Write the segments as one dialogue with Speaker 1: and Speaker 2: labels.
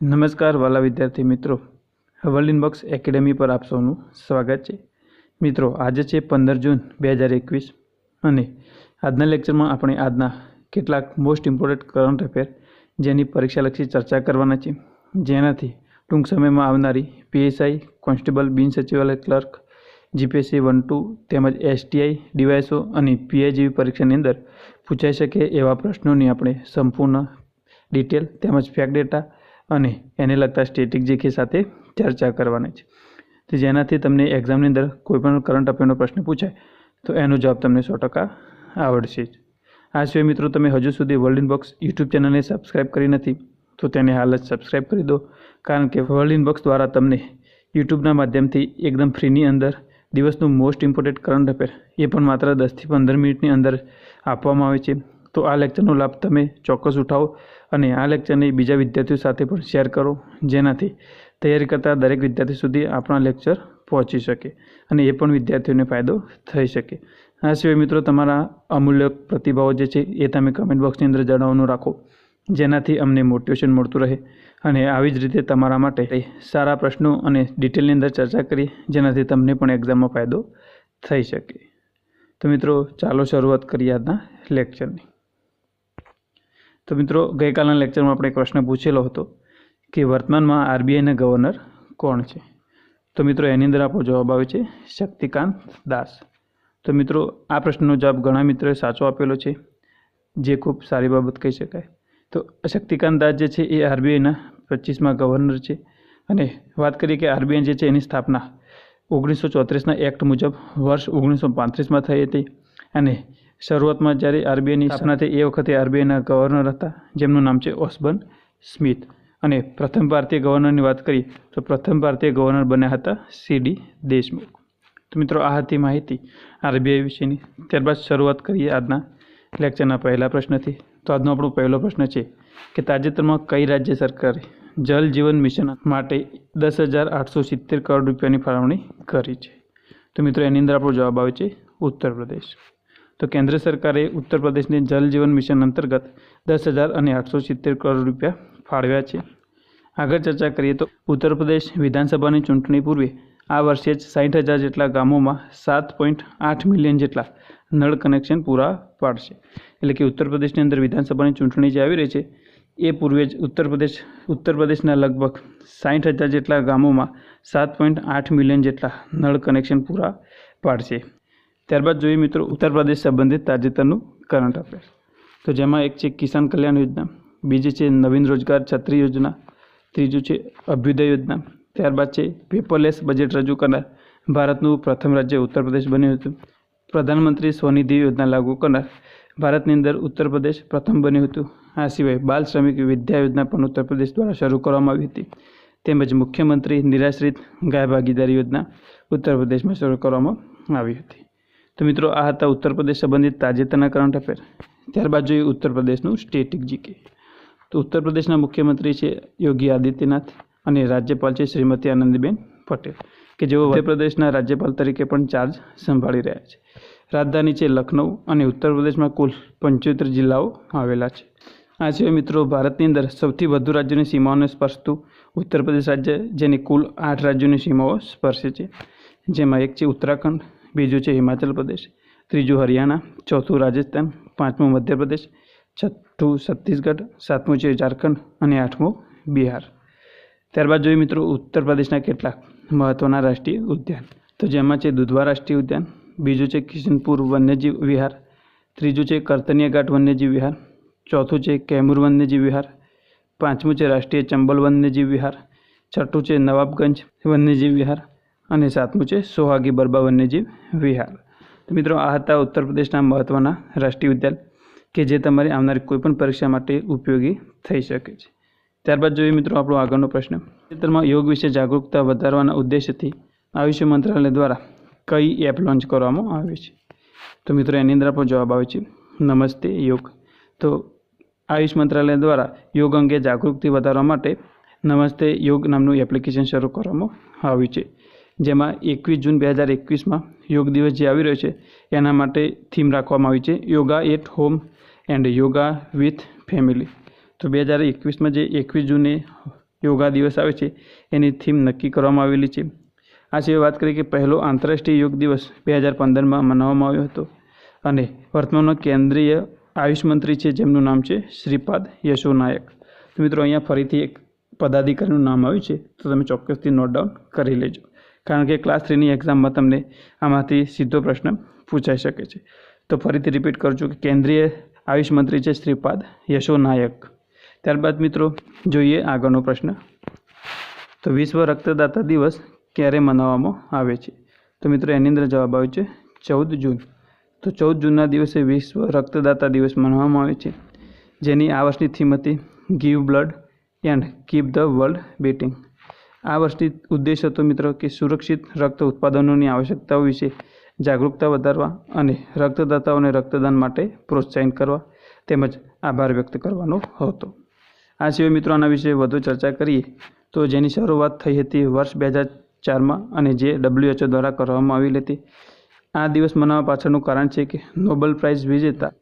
Speaker 1: નમસ્કાર વાલા વિદ્યાર્થી મિત્રો, વર્લ્ડ ઇનબોક્સ એકેડેમી પર આપ સૌનું સ્વાગત છે। મિત્રો, આજે છે 15 જૂન 2021 અને આજના લેક્ચરમાં આપણે આજના કેટલાક મોસ્ટ ઇમ્પોર્ટન્ટ કરંટ અફેર જેની પરીક્ષાલક્ષી ચર્ચા કરવાના છે, જેનાથી ટૂંક સમયમાં આવનારી પીએસઆઈ, કોન્સ્ટેબલ, બિન સચિવાલય ક્લર્ક, જીપીએસસી 1-2 તેમજ એસટીઆઈ, ડીવાયએસઓ અને પીઆઈ જેવી પરીક્ષાની અંદર પૂછાઈ શકે એવા પ્રશ્નોની આપણે સંપૂર્ણ ડિટેલ તેમજ ફેક્ટ ડેટા અને એને લગતા સ્ટેટિક જીકે સાથે ચર્ચા કરવાની છે, તો જેનાથી તમને એક્ઝામની અંદર કોઈપણ કરંટ અફેરનો પ્રશ્ન પૂછાય તો એનો જવાબ તમને 100% આવડશે જ। આ સિવાય મિત્રો, તમે હજુ સુધી વર્લ્ડ ઇનબોક્સ યુટ્યુબ ચેનલને સબસ્ક્રાઇબ કરી નથી તો તેને હાલ જ સબસ્ક્રાઇબ કરી દો, કારણ કે વર્લ્ડ ઇનબોક્સ દ્વારા તમને યુટ્યુબના માધ્યમથી એકદમ ફ્રીની અંદર દિવસનું મોસ્ટ ઇમ્પોર્ટન્ટ કરંટ અફેર એ પણ માત્ર 10 થી 15 મિનિટની અંદર આપવામાં આવે છે। તો આ લેક્ચરનો લાભ તમે ચોક્કસ ઉઠાવો અને આ લેક્ચરને બીજા વિદ્યાર્થીઓ સાથે પણ શેર કરો, જેનાથી તૈયારી કરતા દરેક વિદ્યાર્થી સુધી આપણા લેક્ચર પહોંચી શકે અને એ પણ વિદ્યાર્થીઓને ફાયદો થઈ શકે। આ સિવાય મિત્રો, તમારા અમૂલ્ય પ્રતિભાવો જે છે એ તમે કમેન્ટ બોક્સની અંદર જણાવવાનું રાખો, જેનાથી અમને મોટિવેશન મળતું રહે અને આવી જ રીતે તમારા માટે સારા પ્રશ્નો અને ડિટેલની અંદર ચર્ચા કરીએ, જેનાથી તમને પણ એક્ઝામમાં ફાયદો થઈ શકે। તો મિત્રો, ચાલો શરૂઆત કરીએ આજના લેક્ચરની। તો મિત્રો, ગઈકાલના લેક્ચરમાં આપણે એક પ્રશ્ન પૂછેલો હતો કે વર્તમાનમાં આરબીઆઈના ગવર્નર કોણ છે? તો મિત્રો, એની અંદર આપણો જવાબ આવે છે શક્તિકાંત દાસ। તો મિત્રો, આ પ્રશ્નનો જવાબ ઘણા મિત્રોએ સાચો આપેલો છે, જે ખૂબ સારી બાબત કહી શકાય। તો શક્તિકાંત દાસ જે છે એ આરબીઆઈના 25મા ગવર્નર છે અને વાત કરીએ કે આરબીઆઈ જે છે એની સ્થાપના 1934ના એક્ટ મુજબ વર્ષ 1935માં થઈ હતી અને શરૂઆતમાં જ્યારે આરબીઆઈની સ્થાપના થઈ એ વખતે આરબીઆઈના ગવર્નર હતા, જેમનું નામ છે ઓસ્બર્ન સ્મિથ। અને પ્રથમ ભારતીય ગવર્નરની વાત કરીએ તો પ્રથમ ભારતીય ગવર્નર બન્યા હતા સીડી દેશમુખ। તો મિત્રો, આ હતી માહિતી આરબીઆઈ વિશેની। ત્યારબાદ શરૂઆત કરીએ આજના લેક્ચરના પહેલા પ્રશ્નથી। તો આજનો આપણો પહેલો પ્રશ્ન છે કે તાજેતરમાં કઈ રાજ્ય સરકારે જલ જીવન મિશન માટે 10,870 કરોડ રૂપિયાની ફાળવણી કરી છે? તો મિત્રો, એની અંદર આપણો જવાબ આવે છે ઉત્તર પ્રદેશ। તો કેન્દ્ર સરકારે ઉત્તર પ્રદેશને જલ જીવન મિશન અંતર્ગત 10,870 કરોડ રૂપિયા ફાળવ્યા છે। આગળ ચર્ચા કરીએ તો ઉત્તર પ્રદેશ વિધાનસભાની ચૂંટણી પૂર્વે આ વર્ષે જ 60,000 જેટલા ગામોમાં 7.8 મિલિયન જેટલા નળ કનેક્શન પૂરા પાડશે। એટલે કે ઉત્તર પ્રદેશની અંદર વિધાનસભાની ચૂંટણી જે આવી રહી છે એ પૂર્વે જ ઉત્તર પ્રદેશના લગભગ 60,000 જેટલા ગામોમાં 7.8 મિલિયન જેટલા નળ કનેક્શન પૂરા પાડશે। ત્યારબાદ જોઈએ મિત્રો, ઉત્તર પ્રદેશ સંબંધિત તાજેતરનું કરંટ અફેર। તો જેમાં એક છે કિસાન કલ્યાણ યોજના, બીજી છે નવીન રોજગાર છત્રી યોજના, ત્રીજું છે અભ્યુદય યોજના, ત્યારબાદ છે પેપરલેસ બજેટ રજૂ કરનાર ભારતનું પ્રથમ રાજ્ય ઉત્તર પ્રદેશ બન્યું હતું, પ્રધાનમંત્રી સ્વનિધિ યોજના લાગુ કરનાર ભારતની અંદર ઉત્તર પ્રદેશ પ્રથમ બન્યું હતું। આ સિવાય બાલ શ્રમિક વિદ્યા યોજના પણ ઉત્તર પ્રદેશ દ્વારા શરૂ કરવામાં આવી હતી, તેમજ મુખ્યમંત્રી નિરાશ્રિત ગાય ભાગીદારી યોજના ઉત્તર પ્રદેશમાં શરૂ કરવામાં આવી હતી। તો મિત્રો, આ હતા ઉત્તર પ્રદેશ સંબંધિત તાજેતરના કરંટ અફેર। ત્યારબાદ જોઈએ ઉત્તર પ્રદેશનું સ્ટેટિક જીકે। તો ઉત્તર પ્રદેશના મુખ્યમંત્રી છે યોગી આદિત્યનાથ અને રાજ્યપાલ છે શ્રીમતી આનંદીબેન પટેલ, કે જેઓ મધ્યપ્રદેશના રાજ્યપાલ તરીકે પણ ચાર્જ સંભાળી રહ્યા છે। રાજધાની છે લખનઉ અને ઉત્તર પ્રદેશમાં કુલ 75 જિલ્લાઓ આવેલા છે। આ સિવાય મિત્રો, ભારતની અંદર સૌથી વધુ રાજ્યોની સીમાઓને સ્પર્શતું ઉત્તર પ્રદેશ રાજ્ય, જેની કુલ 8 રાજ્યોની સીમાઓ સ્પર્શે છે, જેમાં એક છે ઉત્તરાખંડ, બીજું છે હિમાચલ પ્રદેશ, ત્રીજું હરિયાણા, ચોથું રાજસ્થાન, પાંચમું મધ્યપ્રદેશ, છઠ્ઠું છત્તીસગઢ, સાતમું છે ઝારખંડ અને આઠમું બિહાર। ત્યારબાદ જોઈએ મિત્રો, ઉત્તર પ્રદેશના કેટલાક મહત્ત્વના રાષ્ટ્રીય ઉદ્યાન। તો જેમાં છે દુધવા રાષ્ટ્રીય ઉદ્યાન, બીજું છે કિશનપુર વન્યજીવ વિહાર, ત્રીજું છે કરતનિયા ઘાટ વન્યજીવ વિહાર, ચોથું છે કેમૂર વન્યજીવ વિહાર, પાંચમું છે રાષ્ટ્રીય ચંબલ વન્યજીવ વિહાર, છઠ્ઠું છે નવાબગંજ વન્યજીવ વિહાર અને સાતમું છે સોહાગી બરબા વન્યજીવ વિહાર। તો મિત્રો, આ હતા ઉત્તર પ્રદેશના મહત્ત્વના રાષ્ટ્રીય ઉદ્યાન કે જે તમારી આવનારી કોઈપણ પરીક્ષા માટે ઉપયોગી થઈ શકે છે। ત્યારબાદ જોઈએ મિત્રો આપણો આગળનો પ્રશ્ન, ક્ષેત્રમાં યોગ વિશે જાગૃતતા વધારવાના ઉદ્દેશ્યથી આયુષ મંત્રાલય દ્વારા કઈ એપ લોન્ચ કરવામાં આવી છે? તો મિત્રો, એની અંદર આપણો જવાબ આવે છે નમસ્તે યોગ। તો આયુષ મંત્રાલય દ્વારા યોગ અંગે જાગૃતિ વધારવા માટે નમસ્તે યોગ નામનું એપ્લિકેશન શરૂ કરવામાં આવ્યું છે, જેમાં 21 જૂન 2021માં યોગ દિવસ જે આવી રહ્યો છે એના માટે થીમ રાખવામાં આવી છે yoga at home and yoga with family. તો 2021માં જે 21 જૂને યોગા દિવસ આવે છે એની થીમ નક્કી કરવામાં આવેલી છે। આ સિવાય વાત કરીએ કે પહેલો આંતરરાષ્ટ્રીય યોગ દિવસ 2015માં મનાવવામાં આવ્યો હતો અને વર્તમાનમાં કેન્દ્રીય આયુષ મંત્રી છે જેમનું નામ છે શ્રીપાદ યશો નાયક। તો મિત્રો અહીંયા ફરીથી એક પદાધિકારીનું નામ આવ્યું છે, તો તમે ચોક્કસથી નોટ ડાઉન કરી લેજો, કારણ કે ક્લાસ 3ની એક્ઝામમાં તમને આમાંથી સીધો પ્રશ્ન પૂછાઈ શકે છે। તો ફરીથી રિપીટ કરું છું કે કેન્દ્રીય આયુષ મંત્રી છે શ્રીપાદ યશો નાયક। ત્યારબાદ મિત્રો જોઈએ આગળનો પ્રશ્ન। તો વિશ્વ રક્તદાતા દિવસ ક્યારે મનાવવામાં આવે છે? તો મિત્રો એની અંદર જવાબ આવે છે 14 જૂન। તો 14 જૂનના દિવસે વિશ્વ રક્તદાતા દિવસ મનાવવામાં આવે છે, જેની આ વર્ષની થીમ હતી give blood and keep the world beating. આ વર્ષની ઉદ્દેશ હતો મિત્રો કે સુરક્ષિત રક્ત ઉત્પાદનોની આવશ્યકતાઓ વિશે જાગૃતતા વધારવા અને રક્તદાતાઓને રક્તદાન માટે પ્રોત્સાહિત કરવા તેમજ આભાર વ્યક્ત કરવાનો હતો। આ સિવાય મિત્રો આના વિશે વધુ ચર્ચા કરીએ તો જેની શરૂઆત થઈ હતી વર્ષ 2004માં અને જે WHO દ્વારા કરવામાં આવેલી હતી। આ દિવસ મનાવવા પાછળનું કારણ છે કે નોબેલ પ્રાઇઝ વિજેતા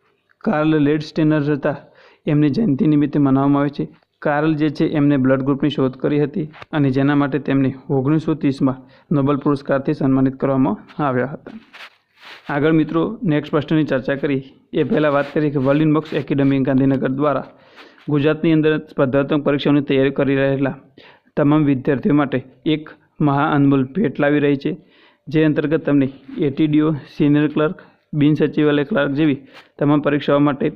Speaker 1: કાર્લ લેડસ્ટેનર હતા, એમની જયંતિ નિમિત્તે મનાવવામાં આવે છે। કાર્લ જે છે એમને બ્લડ ગ્રુપની શોધ કરી હતી અને જેના માટે તેમને 1930માં નોબેલ પુરસ્કારથી સન્માનિત કરવામાં આવ્યા હતા। આગળ મિત્રો નેક્સ્ટ પ્રશ્નની ચર્ચા કરી એ પહેલાં વાત કરીએ કે વર્લ્ડ ઇનબોક્સ એકેડમી ગાંધીનગર દ્વારા ગુજરાતની અંદર સ્પર્ધાત્મક પરીક્ષાઓની તૈયારી કરી રહેલા તમામ વિદ્યાર્થીઓ માટે એક મહાઅનમોલ ભેટ લાવી રહી છે, જે અંતર્ગત તમને ATDO, સિનિયર ક્લર્ક, બિન સચિવાલય ક્લર્ક જેવી તમામ પરીક્ષાઓ માટે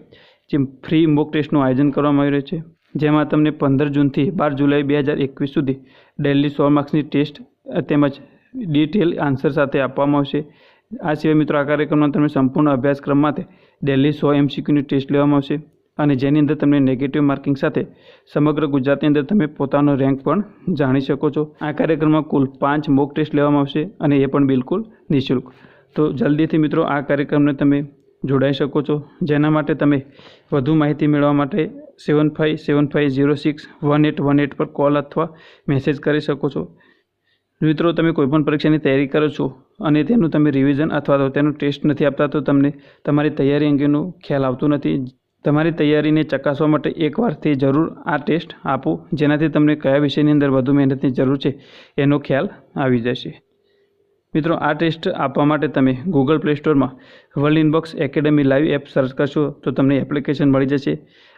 Speaker 1: જે ફ્રી મોક ટેસ્ટનું આયોજન કરવામાં આવી રહ્યું છે, જેમાં તમને 15 જૂનથી 12 જુલાઈ 2021 સુધી ડેલી 100 માર્ક્સની ટેસ્ટ તેમજ ડિટેલ આન્સર સાથે આપવામાં આવશે। આ સિવાય મિત્રો આ કાર્યક્રમમાં તમને સંપૂર્ણ અભ્યાસક્રમ માટે ડેલી 100 MCQની ટેસ્ટ લેવામાં આવશે અને જેની અંદર તમને નેગેટિવ માર્કિંગ સાથે સમગ્ર ગુજરાતની અંદર તમે પોતાનો રેન્ક પણ જાણી શકો છો। આ કાર્યક્રમમાં કુલ 5 મોક ટેસ્ટ લેવામાં આવશે અને એ પણ બિલકુલ નિઃશુલ્ક। તો જલ્દીથી મિત્રો આ કાર્યક્રમને તમે જોડાઈ શકો છો, જેના માટે તમે વધુ માહિતી મેળવવા માટે 7575061818 પર કોલ અથવા મેસેજ કરી શકો છો। મિત્રો તમે કોઈપણ પરીક્ષાની તૈયારી કરો છો અને તેનું તમે રિવિઝન અથવા તો તેનું ટેસ્ટ નથી આપતા તો તમને તમારી તૈયારી અંગેનું ખ્યાલ આવતું નથી। તમારી તૈયારીને ચકાસવા માટે એકવારથી જરૂર આ ટેસ્ટ આપો, જેનાથી તમને કયા વિષયની અંદર વધુ મહેનતની જરૂર છે એનો ખ્યાલ આવી જશે। મિત્રો આ ટેસ્ટ આપવા માટે તમે ગૂગલ પ્લે સ્ટોરમાં world inbox academy live app search કરશો તો તમને એપ્લિકેશન મળી જશે।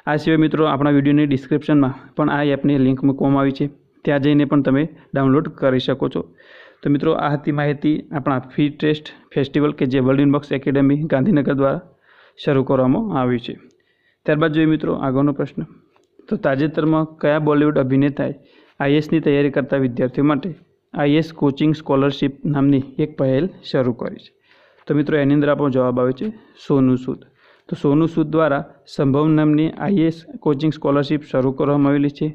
Speaker 1: આ સિવાય મિત્રો આપણા વિડીયોની ડિસ્ક્રિપ્શનમાં પણ આ એપની લિંક મૂકવામાં આવી છે, ત્યાં જઈને પણ તમે ડાઉનલોડ કરી શકો છો। તો મિત્રો આ હતી માહિતી આપણા ફ્રી ટેસ્ટ ફેસ્ટિવલ કે જે વર્લ્ડ ઇનબોક્સ એકેડમી ગાંધીનગર દ્વારા શરૂ કરવામાં આવ્યું છે। ત્યારબાદ જોઈએ મિત્રો આગળનો પ્રશ્ન। તો તાજેતરમાં કયા બોલિવૂડ અભિનેતાએ IASની તૈયારી કરતા વિદ્યાર્થીઓ માટે IAS કોચિંગ સ્કોલરશિપ નામની એક પહેલ શરૂ કરી છે? તો મિત્રો એની અંદર આપણો જવાબ આવે છે સોનુ સૂદ। તો સોનુ સૂદ દ્વારા સંભવ નામની IAS કોચિંગ સ્કોલરશિપ શરૂ કરવામાં આવેલી છે,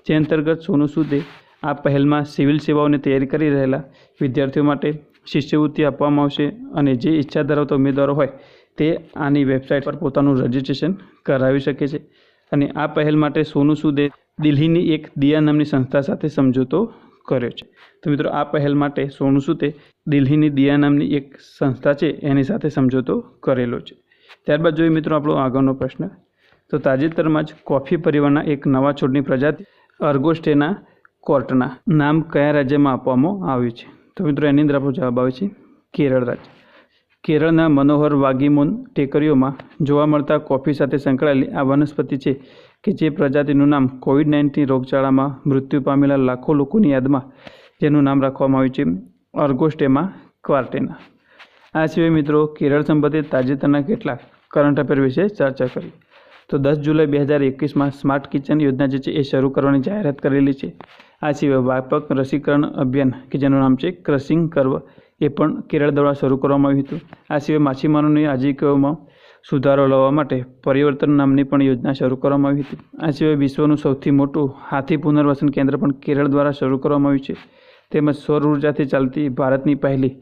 Speaker 1: જે અંતર્ગત સોનુ સૂદે આ પહેલમાં સિવિલ સેવાઓની તૈયારી કરી રહેલા વિદ્યાર્થીઓ માટે શિષ્યવૃત્તિ આપવામાં આવશે અને જે ઈચ્છા ધરાવતા ઉમેદવારો હોય તે આની વેબસાઇટ પર પોતાનું રજિસ્ટ્રેશન કરાવી શકે છે। અને આ પહેલ માટે સોનુ સૂદે દિલ્હીની એક દિયા નામની સંસ્થા સાથે સમજૂતો કર્યો છે। તો મિત્રો આ પહેલ માટે સોનુ સૂદે દિલ્હીની દિયા નામની એક સંસ્થા છે એની સાથે સમજૂતો કરેલો છે। ત્યારબાદ જોઈએ મિત્રો આપણો આગળનો પ્રશ્ન। તો તાજેતરમાં જ કોફી પરિવારના એક નવા છોડની પ્રજાતિ અર્ગોસ્ટેના કોર્ટના નામ કયા રાજ્યમાં આપવામાં આવ્યું છે? તો મિત્રો એની અંદર આપણો જવાબ આવે છે કેરળ રાજ્ય। કેરળના મનોહર વાગીમોન ટેકરીઓમાં જોવા મળતા કોફી સાથે સંકળાયેલી આ વનસ્પતિ છે કે જે પ્રજાતિનું નામ COVID-19 રોગચાળામાં મૃત્યુ પામેલા લાખો લોકોની યાદમાં જેનું નામ રાખવામાં આવ્યું છે અર્ગોસ્ટેમા ક્વાર્ટેના। આ સિવાય મિત્રો કેરળ સંબંધિત તાજેતરના કેટલાક કરંટ અફેર વિશે ચર્ચા કરી। તો 10 જુલાઈ 2021માં સ્માર્ટ કિચન યોજના જે છે એ શરૂ કરવાની જાહેરાત કરેલી છે। આ સિવાય વ્યાપક રસીકરણ અભિયાન કે જેનું નામ છે ક્રસિંગ કર્વ એ પણ કેરળ દ્વારા શરૂ કરવામાં આવ્યું હતું। આ સિવાય માછીમારોની આજીવિકાઓમાં સુધારો લાવવા માટે પરિવર્તન નામની પણ યોજના શરૂ કરવામાં આવી હતી। આ સિવાય વિશ્વનું સૌથી મોટું હાથી પુનર્વસન કેન્દ્ર પણ કેરળ દ્વારા શરૂ કરવામાં આવ્યું છે। તેમજ સૌર ઉર્જાથી ચાલતી ભારતની પહેલી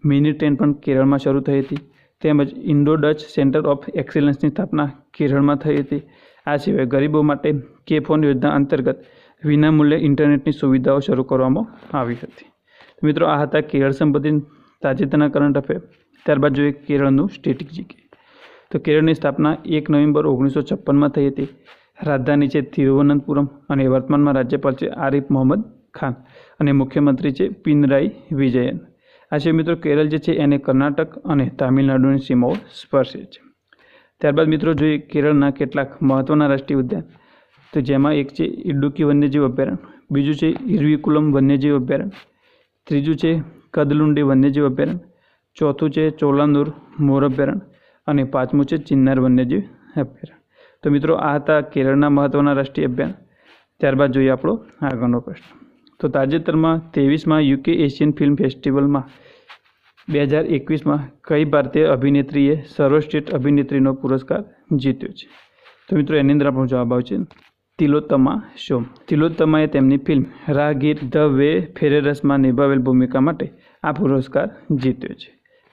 Speaker 1: મિની ટ્રેન પણ કેરળમાં શરૂ થઈ હતી। તેમજ ઇન્ડો ડચ સેન્ટર ઓફ એક્સેલન્સની સ્થાપના કેરળમાં થઈ હતી। આ સિવાય ગરીબો માટે કે ફોન યોજના અંતર્ગત વિનામૂલ્યે ઇન્ટરનેટની સુવિધાઓ શરૂ કરવામાં આવી હતી। મિત્રો આ હતા કેરળ સંબંધિત તાજેતરના કરંટ અફેર। ત્યારબાદ જોઈએ કેરળનું સ્ટેટિક જીકે। તો કેરળની સ્થાપના 1 નવેમ્બર 1956માં થઈ હતી। રાજધાની છે તિરુવનંતપુરમ અને વર્તમાનમાં રાજ્યપાલ છે આરિફ મોહમ્મદ ખાન અને મુખ્યમંત્રી છે પિનરાઈ વિજયન. આ છે મિત્રો કેરળ જે છે એને કર્ણાટક અને તામિલનાડુની સીમાઓ સ્પર્શે છે. ત્યારબાદ મિત્રો જોઈએ કેરળના કેટલાક મહત્ત્વના રાષ્ટ્રીય ઉદ્યાન, તો જેમાં એક છે ઇડુક્કી વન્યજીવ અભયારણ્ય, બીજું છે ઇરવિકુલમ વન્યજીવ અભયારણ્ય, ત્રીજું છે કદલુંડી વન્યજીવ અભયારણ્ય, ચોથું છે ચોલાનુર મોર અભયારણ્ય અને પાંચમું છે ચિન્નાર વન્યજીવ અભયારણ્ય. તો મિત્રો આ હતા કેરળના મહત્ત્વના રાષ્ટ્રીય અભયારણ્ય. ત્યારબાદ જોઈએ આપણો આગળનો પ્રશ્ન. તો તાજેતરમાં 23મા યુકે એશિયન ફિલ્મ ફેસ્ટિવલમાં 2021માં કઈ ભારતીય અભિનેત્રીએ સર્વશ્રેષ્ઠ અભિનેત્રીનો પુરસ્કાર જીત્યો છે? તો મિત્રો એની અંદર આપણો જવાબ આવશે તિલોત્તમા શો. તિલોત્તમાએ તેમની ફિલ્મ રાહગીર ધ વે ફેરેરસમાં નિભાવેલ ભૂમિકા માટે આ પુરસ્કાર જીત્યો છે.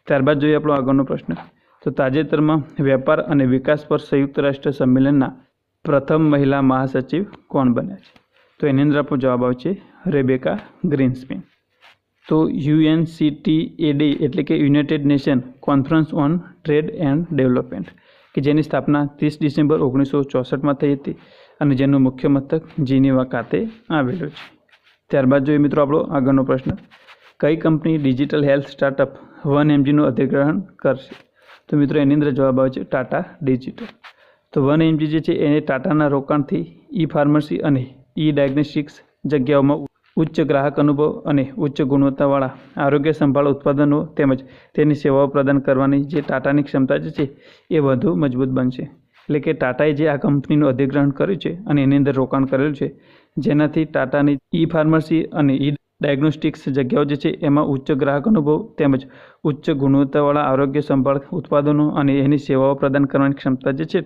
Speaker 1: ત્યારબાદ જોઈએ આપણો આગળનો પ્રશ્ન. તો તાજેતરમાં વેપાર અને વિકાસ પર સંયુક્ત રાષ્ટ્ર સંમેલનના પ્રથમ મહિલા મહાસચિવ કોણ બન્યા છે? તો એની અંદર આપણો જવાબ આવશે રેબેકા ગ્રીન્સપેન. તો UNCTAD એટલે કે United nation conference on trade and development કે જેની સ્થાપના 30 ડિસેમ્બર 1964માં થઈ હતી અને જેનું મુખ્ય મથક જીનીવા ખાતે આવેલું છે. ત્યારબાદ જોઈએ મિત્રો આપણો આગળનો પ્રશ્ન. કઈ કંપની ડિજિટલ હેલ્થ સ્ટાર્ટઅપ 1mgનું અધિગ્રહણ કરશે? તો મિત્રો એની અંદર જવાબ આવે છે ટાટા ડિજિટલ. તો 1mg જે છે એને ટાટાના રોકાણથી ઈ ફાર્મસી અને ઈ ડાયગ્નોસ્ટિક્સ જગ્યાઓમાં ઉચ્ચ ગ્રાહક અનુભવ અને ઉચ્ચ ગુણવત્તાવાળા આરોગ્ય સંભાળ ઉત્પાદનો તેમજ તેની સેવાઓ પ્રદાન કરવાની જે ટાટાની ક્ષમતા જે છે એ વધુ મજબૂત બનશે. એટલે કે ટાટાએ જે આ કંપનીનું અધિગ્રહણ કર્યું છે અને એની અંદર રોકાણ કરેલું છે, જેનાથી ટાટાની ઈ ફાર્મસી અને ઈ ડાયગ્નોસ્ટિક્સ જગ્યાઓ જે છે એમાં ઉચ્ચ ગ્રાહક અનુભવ તેમજ ઉચ્ચ ગુણવત્તાવાળા આરોગ્ય સંભાળ ઉત્પાદનો અને એની સેવાઓ પ્રદાન કરવાની ક્ષમતા જે છે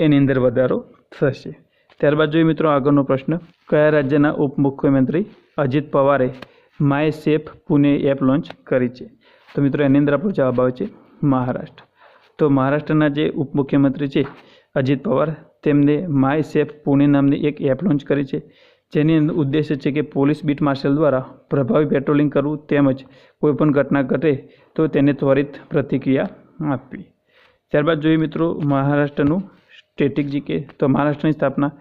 Speaker 1: એની અંદર વધારો થશે. ત્યારબાદ જોઈએ મિત્રો આગળનો પ્રશ્ન. કયા રાજ્યના ઉપમુખ્યમંત્રી અજીત પવારે my safe Pune app launch કરી છે? તો મિત્રો એની અંદર આપણો જવાબ આવે છે મહારાષ્ટ્ર. તો મહારાષ્ટ્રના જે ઉપમુખ્યમંત્રી છે અજીત પવાર, તેમને માય સેફ પુણે નામની એક એપ લોન્ચ કરી છે, જેની ઉદ્દેશ્ય છે કે પોલીસ બીટ માર્શલ દ્વારા પ્રભાવી પેટ્રોલિંગ કરવું તેમજ કોઈપણ ઘટના ઘટે તો તેને ત્વરિત પ્રતિક્રિયા આપવી. ત્યારબાદ જોઈએ મિત્રો મહારાષ્ટ્રનું સ્ટેટિક જીકે. તો મહારાષ્ટ્રની સ્થાપના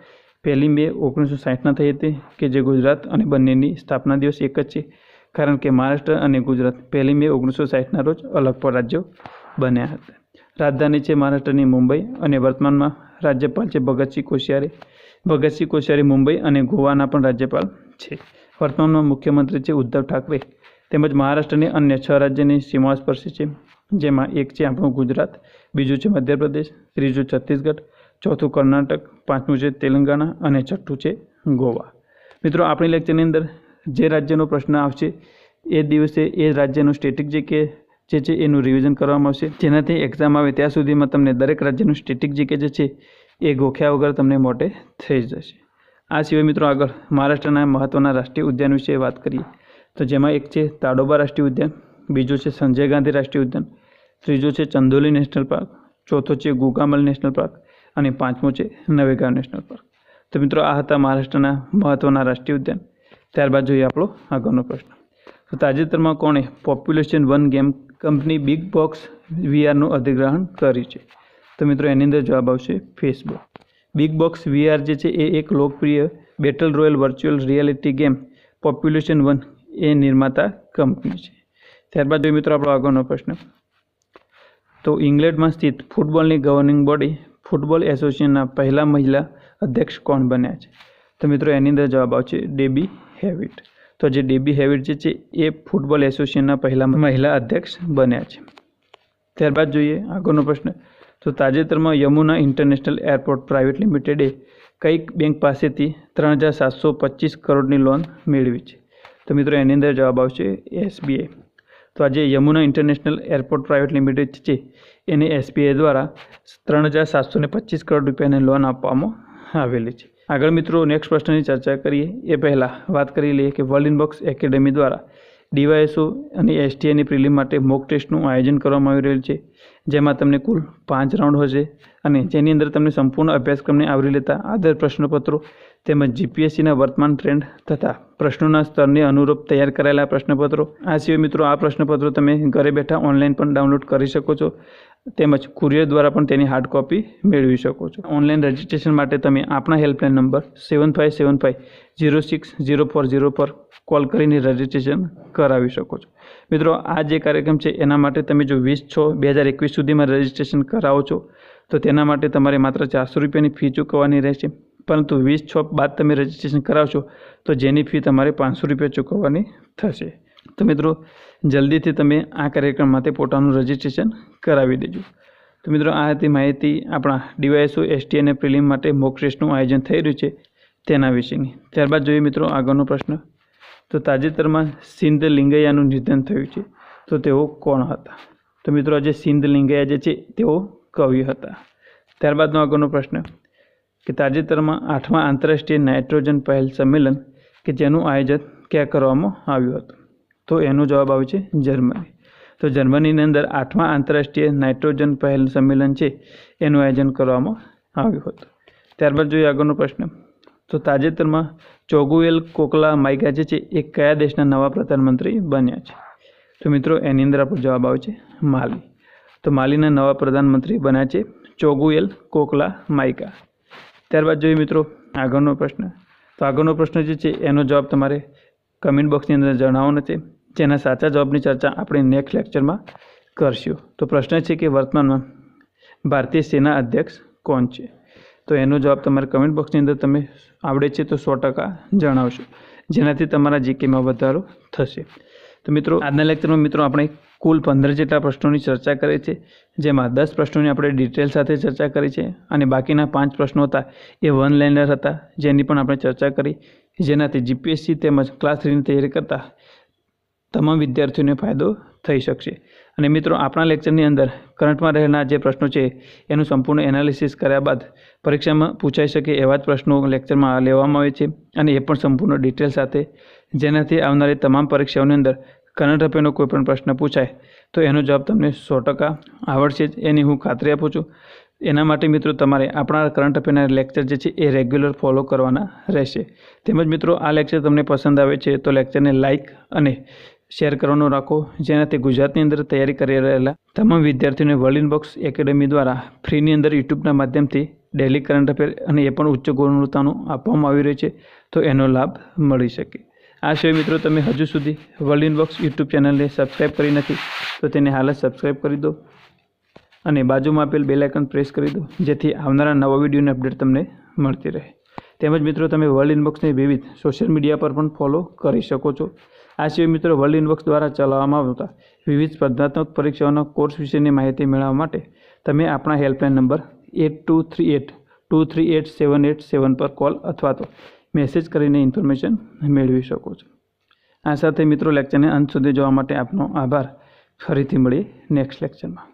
Speaker 1: 1 મે 1960ના થઈ હતી કે જે ગુજરાત અને બંનેની સ્થાપના દિવસ એક જ છે, કારણ કે મહારાષ્ટ્ર અને ગુજરાત 1 મે 1960ના રોજ અલગ પર રાજ્યો બન્યા હતા. રાજધાની છે મહારાષ્ટ્રની મુંબઈ અને વર્તમાનમાં રાજ્યપાલ છે ભગતસિંહ કોશ્યારી. ભગતસિંહ કોશ્યારી મુંબઈ અને ગોવાના પણ રાજ્યપાલ છે. વર્તમાનમાં મુખ્યમંત્રી છે ઉદ્ધવ ઠાકરે. તેમજ મહારાષ્ટ્રની અન્ય 6 રાજ્યની સીમાઓ સ્પર્શે છે, જેમાં એક છે આપણું ગુજરાત, બીજું છે મધ્યપ્રદેશ, ત્રીજું છત્તીસગઢ, ચોથું કર્ણાટક, પાંચમું છે તેલંગાણા અને છઠ્ઠું છે ગોવા. મિત્રો આપણી લેક્ચરની અંદર જે રાજ્યનો પ્રશ્ન આવશે એ દિવસે એ રાજ્યનું સ્ટેટિક જીકે જે છે એનું રિવિઝન કરવામાં આવશે, જેનાથી એક્ઝામ આવે ત્યાં સુધીમાં તમને દરેક રાજ્યનું સ્ટેટિક જીકે જે છે એ ગોખ્યા વગર તમને મોટે થઈ જશે. આ સિવાય મિત્રો આગળ મહારાષ્ટ્રના મહત્ત્વના રાષ્ટ્રીય ઉદ્યાન વિશે વાત કરીએ તો જેમાં એક છે તાડોબા રાષ્ટ્રીય ઉદ્યાન, બીજું છે સંજય ગાંધી રાષ્ટ્રીય ઉદ્યાન, ત્રીજું છે ચંદોલી નેશનલ પાર્ક, ચોથું છે ગુગામલ નેશનલ પાર્ક અને પાંચમું છે નવેગાંવ નેશનલ પાર્ક. તો મિત્રો આ હતા મહારાષ્ટ્રના મહત્ત્વના રાષ્ટ્રીય ઉદ્યાન. ત્યારબાદ જોઈએ આપણો આગળનો પ્રશ્ન. તો તાજેતરમાં કોણે population 1 game company big box VRનું અધિગ્રહણ કર્યું છે? તો મિત્રો એની અંદર જવાબ આવશે ફેસબુક. બિગ બોક્સ VR જે છે એ એક લોકપ્રિય battle royal virtual reality game population 1 એ નિર્માતા કંપની છે. ત્યારબાદ જોઈએ મિત્રો આપણો આગળનો પ્રશ્ન. તો ઇંગ્લેન્ડમાં સ્થિત ફૂટબોલની ગવર્નિંગ બોડી ફૂટબોલ એસોસિએશનના પહેલા મહિલા અધ્યક્ષ કોણ બન્યા છે? તો મિત્રો એની અંદર જવાબ આવશે ડેબી હેવિટ. તો જે ડેબી હેવિટ જે છે એ ફૂટબોલ એસોસિએશનના પહેલા મહિલા અધ્યક્ષ બન્યા છે. ત્યારબાદ જોઈએ આગળનો પ્રશ્ન. તો તાજેતરમાં યમુના ઇન્ટરનેશનલ એરપોર્ટ પ્રાઇવેટ લિમિટેડે કઈ બેંક પાસેથી 3,725 કરોડની લોન મેળવી છે? તો મિત્રો એની અંદર જવાબ આવશે SBI. તો આજે Yamuna international airport private limited છે એને SBI દ્વારા 3,725 કરોડ રૂપિયાની લોન આપવામાં આવેલી છે. આગળ મિત્રો નેક્સ્ટ પ્રશ્નની ચર્ચા કરીએ એ પહેલાં વાત કરી લઈએ કે વર્લ્ડ ઇનબોક્સ એકેડેમી દ્વારા DYSO અને STIની પ્રિલિમ માટે મોક ટેસ્ટનું આયોજન કરવામાં આવી રહ્યું છે, જેમાં તમને કુલ 5 રાઉન્ડ હશે અને જેની અંદર તમને સંપૂર્ણ અભ્યાસક્રમને આવરી લેતા આદર પ્રશ્નપત્રો તેમજ GPSCના વર્તમાન ટ્રેન્ડ તથા પ્રશ્નોના સ્તરને અનુરૂપ તૈયાર કરાયેલા પ્રશ્નપત્રો. આ સિવાય મિત્રો આ પ્રશ્નપત્રો તમે ઘરે બેઠા ઓનલાઈન પણ ડાઉનલોડ કરી શકો છો તેમજ કુરિયર દ્વારા પણ તેની હાર્ડ કોપી મેળવી શકો છો. ઓનલાઈન રજિસ્ટ્રેશન માટે તમે આપણા હેલ્પલાઇન નંબર 75750604 પર કોલ કરીને રજિસ્ટ્રેશન કરાવી શકો છો. મિત્રો, આ જે કાર્યક્રમ છે એના માટે તમે જો 20/6/2021 સુધીમાં રજિસ્ટ્રેશન કરાવો છો તો તેના માટે તમારે માત્ર 400 રૂપિયાની ફી ચૂકવવાની રહેશે. પરંતુ 20/6 બાદ તમે રજિસ્ટ્રેશન કરાવશો તો જેની ફી તમારે 500 રૂપિયા ચૂકવવાની થશે. તો મિત્રો, જલ્દીથી તમે આ કાર્યક્રમ માટે પોતાનું રજિસ્ટ્રેશન કરાવી દેજો. તો મિત્રો, આ હતી માહિતી આપણા DYSO ST અને પ્રિલિમ માટે મોક ટેસ્ટનું આયોજન થઈ રહ્યું છે તેના વિશેની. ત્યારબાદ જોઈએ મિત્રો આગળનો પ્રશ્ન. તો તાજેતરમાં સિંધ લિંગૈયાનું નિધન થયું છે, તો તેઓ કોણ હતા? તો મિત્રો, આજે સિંધ લિંગૈયા જે છે તેઓ કવિ હતા. ત્યારબાદનો આગળનો પ્રશ્ન કે તાજેતરમાં 8મા આંતરરાષ્ટ્રીય નાઇટ્રોજન પહેલ સંમેલન કે જેનું આયોજન ક્યાં કરવામાં આવ્યું હતું? તો એનો જવાબ આવે છે જર્મની. તો જર્મનીની અંદર 8મા આંતરરાષ્ટ્રીય નાઇટ્રોજન પહેલ સંમેલન છે એનું આયોજન કરવામાં આવ્યું હતું. ત્યારબાદ જોઈએ આગળનો પ્રશ્ન. તો તાજેતરમાં ચોગુએલ કોકલા માઇગા જે છે એ કયા દેશના નવા પ્રધાનમંત્રી બન્યા છે? તો મિત્રો, એની અંદર આપણો જવાબ આવે છે માલી. તો માલીના નવા પ્રધાનમંત્રી બન્યા છે ચોગુએલ કોકલા માઇગા. ત્યારબાદ જોઈએ મિત્રો આગળનો પ્રશ્ન. તો આગળનો પ્રશ્ન જે છે એનો જવાબ તમારે કમેન્ટ બોક્સની અંદર જણાવવાનો છે, જેના સાચા જવાબની ચર્ચા આપણે નેક્સ્ટ લેક્ચરમાં કરશું. તો પ્રશ્ન છે કે વર્તમાનમાં ભારતીય સેના અધ્યક્ષ કોણ છે? તો એનો જવાબ તમારે કમેન્ટ બોક્સની અંદર તમે આવડે છે તો 100% જણાવશો, જેનાથી તમારા જીકેમાં વધારો થશે. તો મિત્રો, આજના લેક્ચરમાં મિત્રો આપણે કુલ 15 જેટલા પ્રશ્નોની ચર્ચા કરી છે, જેમાં 10 પ્રશ્નોની આપણે ડિટેલ સાથે ચર્ચા કરી છે અને બાકીના 5 પ્રશ્નો હતા એ વન લાઇનર હતા, જેની પણ આપણે ચર્ચા કરી, જેનાથી GPSC તેમજ ક્લાસ 3ની તૈયારી કરતા તમામ વિદ્યાર્થીઓને ફાયદો થઈ શકશે. અને મિત્રો, આપણા લેક્ચરની અંદર કરંટમાં રહેલા જે પ્રશ્નો છે એનું સંપૂર્ણ એનાલિસિસ કર્યા બાદ પરીક્ષામાં પૂછાઈ શકે એવા જ પ્રશ્નો લેક્ચરમાં લેવામાં આવે છે અને એ પણ સંપૂર્ણ ડિટેલ સાથે, જેનાથી આવનારી તમામ પરીક્ષાઓની અંદર કરંટ અફેરનો કોઈ પણ પ્રશ્ન પૂછાય તો એનો જવાબ તમને 100% આવડશે જ, એની હું ખાતરી આપું છું. એના માટે મિત્રો તમારે આપણા કરંટ અફેરના લેક્ચર જે છે એ રેગ્યુલર ફોલો કરવાના રહેશે. તેમજ મિત્રો, આ લેક્ચર તમને પસંદ આવે છે તો લેક્ચરને લાઇક અને શેર કરવાનું રાખો, જેનાથી ગુજરાતની અંદર તૈયારી કરી રહેલા તમામ વિદ્યાર્થીઓને વર્લ્ડ ઇનબોક્સ એકેડમી દ્વારા ફ્રીની અંદર યુટ્યુબના માધ્યમથી ડેલી કરંટ અફેર અને એ પણ ઉચ્ચ ગુણવત્તાનું આપવામાં આવી રહ્યું છે, તો એનો લાભ મળી શકે. આ સિવાય મિત્રો, તમે હજુ સુધી વર્લ્ડ ઇનબોક્સ યુટ્યુબ ચેનલને સબસ્ક્રાઈબ કરી નથી તો તેને હાલ જ સબસ્ક્રાઈબ કરી દો અને બાજુમાં આપેલ બેલ આઇકન પ્રેસ કરી દો, જેથી આવનારા નવા વિડીયોની અપડેટ તમને મળતી રહે. તેમજ મિત્રો, તમે વર્લ્ડ ઇનબોક્સને વિવિધ સોશિયલ મીડિયા પર પણ ફોલો કરી શકો છો. આ સિવાય મિત્રો, વર્લ્ડ ઇનબોક્સ દ્વારા ચલાવવામાં આવતા વિવિધ સ્પર્ધાત્મક પરીક્ષાઓના કોર્સ વિશેની માહિતી મેળવવા માટે તમે આપણા હેલ્પલાઇન નંબર 8238238787 પર કોલ અથવા તો મેસેજ કરીને ઇન્ફોર્મેશન મેળવી શકો છો. આ સાથે મિત્રો, લેક્ચરને અંત સુધી જોવા માટે આપનો આભાર. ફરીથી મળીએ નેક્સ્ટ લેક્ચરમાં.